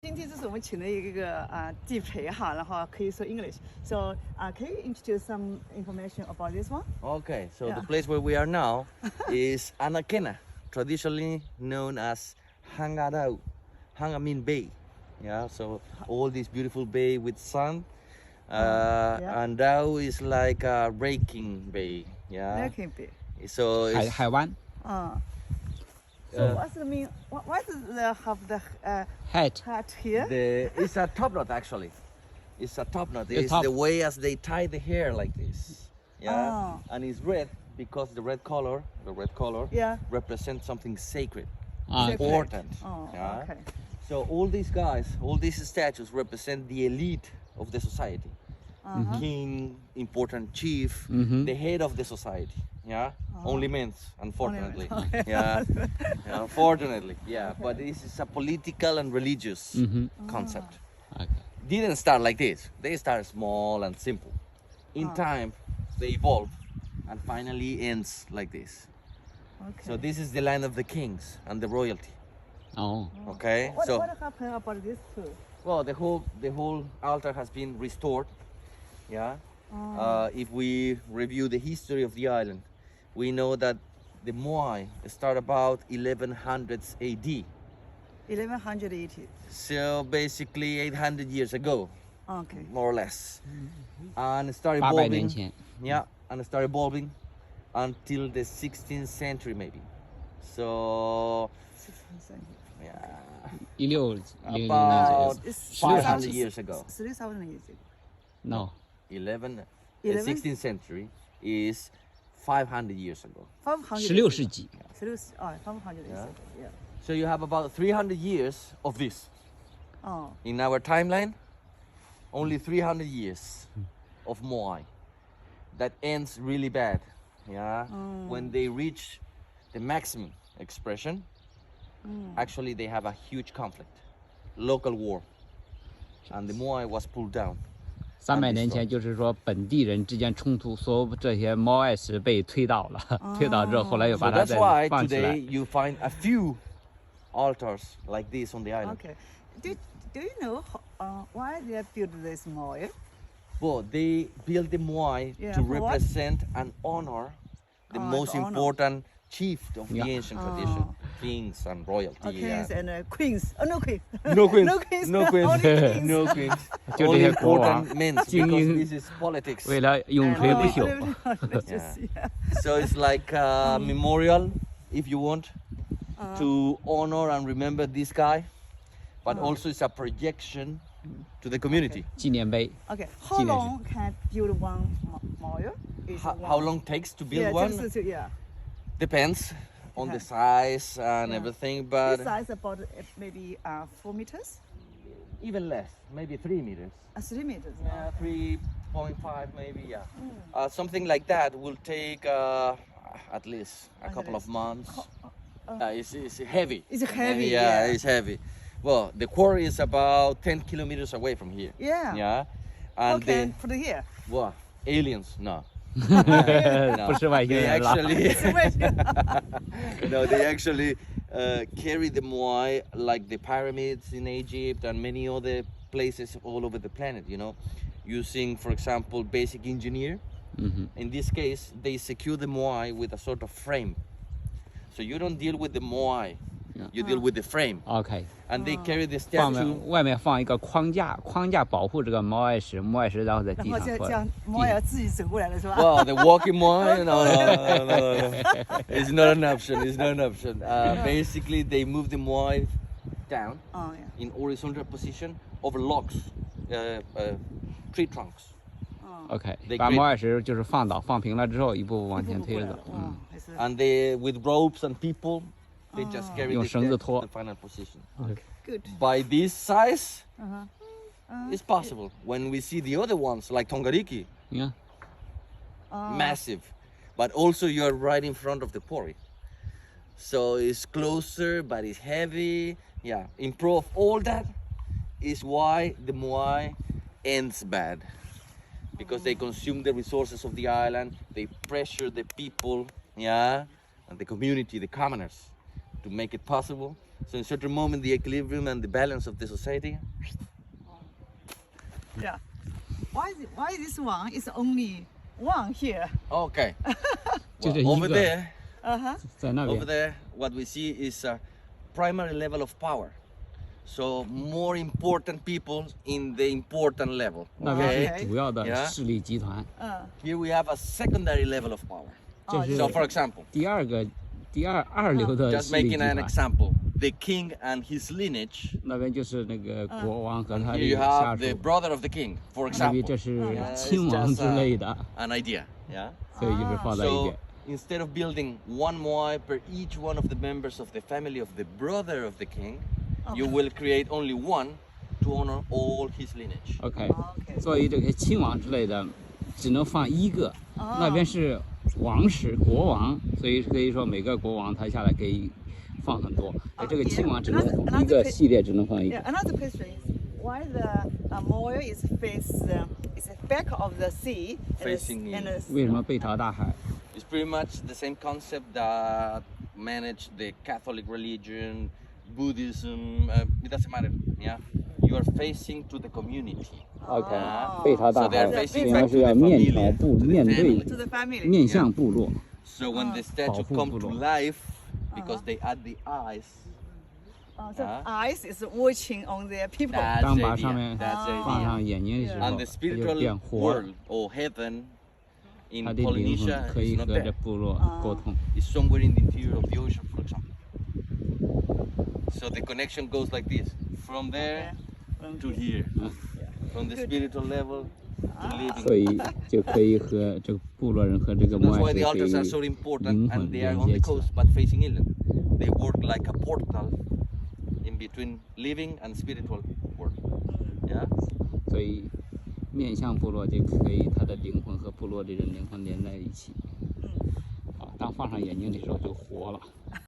今天这是我们请了一个地陪哈，然后可以说 English. So can you introduce some information about this one? Okay, so the place where we are now is Anakena, traditionally known as Hangadao. Hanga mean bay. Yeah, so all this beautiful bay with sun. And Dao is like a raking bay. Yeah. Raking bay. So it's 海湾 So what's the mean? Why does they have the hat hat here? it's a top knot actually. It's a top knot. It's top. the way as they tie the hair like this. Yeah. And it's red because the red color represents something sacred, important. Yeah. Okay. So all these guys, all these statues represent the elite of the society. King, important chief, the head of the society. Yeah, only men, unfortunately. Okay. Yeah, unfortunately. Yeah, but this is a political and religious concept. Okay. Didn't start like this. They start small and simple. In time, they evolve and finally ends like this. Okay. So this is the line of the kings and the royalty. 哦 Okay. What So happened about this too? well, the whole altar has been restored. Yeah. If we review the history of the island, we know that the Moai start about 1100 AD. 1180. So basically 800 years ago, Okay. more or less. And started 800 年 evolving. 前 Yeah, and started evolving until the 16th century maybe. So 16th century. yeah, 1600年左 about 右 It's 500 years ago. 3,000 years ago. No 11, 11? 16th century is 500 years ago. 500. 16世纪 500 years ago. Yeah. So you have about 300 years of this. Oh. In our timeline, only 300 years of Moai. That ends really bad. Yeah. When they reach the maximum expression, actually they have a huge conflict, local war, and the Moai was pulled down. 300年前就是说本地人之间冲突，所有这些猫爱石被推倒了，推倒之后，后来又 So 把它 that's 再 why 放起 today 来。 you find a few altars like this on the island. Okay. Do you know why they built this mall? Well, they built the Moai Yeah, to for what? represent and honor the most to honor. important chief of the Yeah. ancient tradition, kings and royalty. Kings and queens. Oh, no queens. No queens. No queens. No queens. Only kings. No queens. 就这 Only 些国王 important men 精 because 英 this is politics. 为了永垂不朽。 Let's just see. So it's like a memorial, if you want, to honor and remember this guy, but also it's a projection to the community. 纪念碑 Okay. How long can build one mall? How long takes to build one? Yeah. Depends on the Okay. size and everything, but This size about maybe 4 meters? even less, maybe 3 meters. 3 meters. Yeah, 3.5 maybe, yeah. Something like that will take at least a couple of months. It's heavy. It's heavy, Yeah, yeah. it's heavy. Well, the quarry is about 10 kilometers away from here. Yeah. Yeah. And Okay, put it here. well, aliens, no. 不是外星 They 人了。 actually, no, they actually carry the Moai like the pyramids in Egypt and many other places all over the planet, you know, using, for example, basic engineer. In this case, they secure the Moai with a sort of frame. So you don't deal with the Moai, you deal with the frame. OK， And they carry the 放 statue. 外面放一个框架，框架保护这个猫爱石，猫爱石然后在然地上或后这样猫要自己走过来了是吧？ Well, the walking Moai, no. It's not an option. It's not an option. Basically, they move the Moai down Oh, yeah. in horizontal position over logs, tree trunks. OK， They 把 grip 猫爱石就是放倒，放平了之后，一步步往前推着走。还是 And they, with ropes and people, they just carry用 the 绳子 statue 拖 to the final position. good. By this size, it's possible. When we see the other ones, like Tongariki, 你看， massive, but also you're right in front of the quarry. So it's closer, but it's heavy. Yeah, in pro of all that is why the Moai ends bad. Because they consume the resources of the island, they pressure the people, yeah, and the community, the commoners, to make it possible. So in certain moment, the equilibrium and the balance of the society. Yeah. Why this one is only one here? Okay. 就 Well, 这一 over 个 there, 在那 over 边， there, what we see is a primary level of power. So more important people in the important level. 那边 Okay. 是主要的 Yeah. 势力集团。 Here we have a secondary level of power. 这是 So for example, 第二流的 just 势力集 making an 团。 example, the king and his lineage. 那边就是那个国王和他 Here 的 you 下 have the 属， brother of the king, for 那边 example. 这是 Yeah, 亲 it's 王 just 之类的， an idea. Yeah. 所以就是放在一 So 边。 instead of building one moai per each one of the members of the family of the brother of the king, you will create only one to honor all his lineage. OK， OK 作为这个亲王之类的，只能放一个。那边是王室国王，所以可以说每个国王他下来可以放很多。这个亲王只能一个系列只能放一个。 Yeah, another question is why the Moai is is back of the sea Facing in. and 为什么背朝大海？ It's pretty much the same concept that managed the Catholic religion, Buddhism. It doesn't matter. Yeah, you are facing to the community. OK，背朝大 So 海 they're，主 facing 要 back 是 to 要 the 面 family, 朝 to the 面对 family. to the family. 面向部落。 So when the statue come to life, because they add the eyes. So eyes is watching on their people. That's 当 the 把 idea. 上面 That's the 放 idea. 上眼睛的时候， And the 它就 spiritual 变活了 world。or heaven in 它的灵 Polynesia 魂可以 is not 和这 there. 部落沟通。 It's somewhere in the interior of the ocean, for example. So the connection goes like this, from there to here, from the spiritual level to 所 living. 以就可以和这个部落人和这个 So 摩 that's 艾 why the 可 altars are 以 so important, 灵 and 魂 they are 连 on 接 the 起来 coast but facing inland. They work like a portal in between living and spiritual world. Yeah. 所以面向部落就可以，他的灵魂和部落的人灵魂连在一起。啊，当放上眼睛的时候就活了。